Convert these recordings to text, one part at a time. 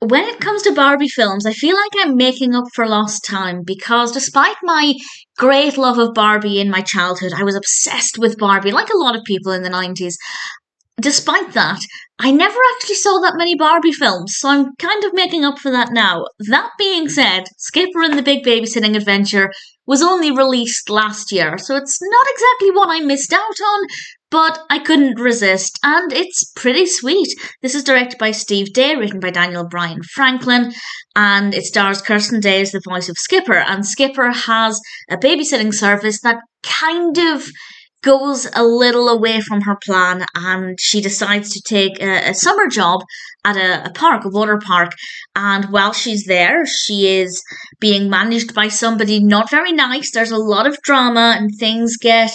When it comes to Barbie films, I feel like I'm making up for lost time because despite my great love of Barbie in my childhood, I was obsessed with Barbie, like a lot of people in the 90s. Despite that, I never actually saw that many Barbie films, so I'm kind of making up for that now. That being said, Skipper and the Big Babysitting Adventure was only released last year, so it's not exactly what I missed out on, but I couldn't resist, and it's pretty sweet. This is directed by Steve Daye, written by Daniel Bryan Franklin, and it stars Kirsten Daye as the voice of Skipper, and Skipper has a babysitting service that kind of goes a little away from her plan, and she decides to take a summer job at a park, a water park. And while she's there, she is being managed by somebody not very nice. There's a lot of drama, and things get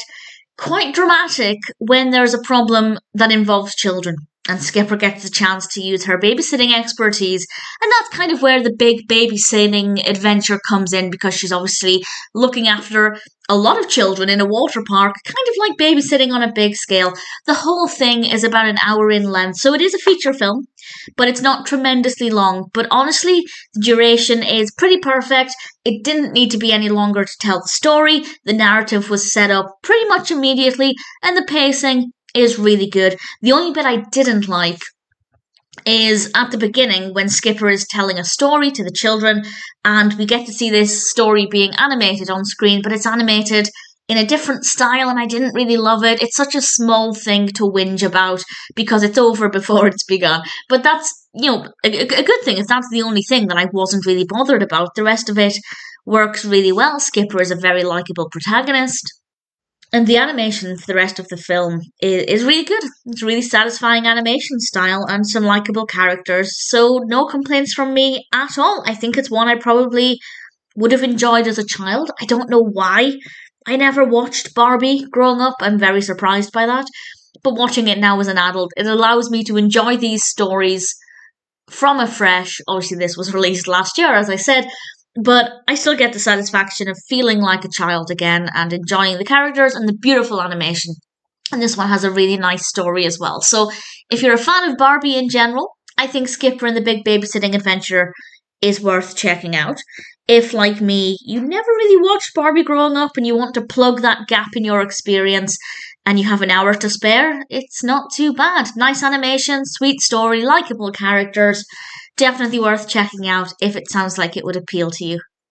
quite dramatic when there's a problem that involves children. And Skipper gets a chance to use her babysitting expertise, and that's kind of where the big babysitting adventure comes in, because she's obviously looking after a lot of children in a water park, kind of like babysitting on a big scale. The whole thing is about an hour in length, so it is a feature film, but it's not tremendously long. But honestly, the duration is pretty perfect. It didn't need to be any longer to tell the story. The narrative was set up pretty much immediately, and the pacing is really good. The only bit I didn't like is at the beginning when Skipper is telling a story to the children, and we get to see this story being animated on screen, but it's animated in a different style, and I didn't really love it. It's such a small thing to whinge about because it's over before it's begun. But that's, a good thing if that's the only thing that I wasn't really bothered about. The rest of it works really well. Skipper is a very likable protagonist. And the animation for the rest of the film is really good. It's a really satisfying animation style and some likable characters. So no complaints from me at all. I think it's one I probably would have enjoyed as a child. I don't know why I never watched Barbie growing up. I'm very surprised by that. But watching it now as an adult, it allows me to enjoy these stories from afresh. Obviously, this was released last year, as I said. But I still get the satisfaction of feeling like a child again and enjoying the characters and the beautiful animation. And this one has a really nice story as well. So if you're a fan of Barbie in general, I think Skipper and the Big Babysitting Adventure is worth checking out. If, like me, you never really watched Barbie growing up and you want to plug that gap in your experience and you have an hour to spare, it's not too bad. Nice animation, sweet story, likable characters. Definitely worth checking out if it sounds like it would appeal to you.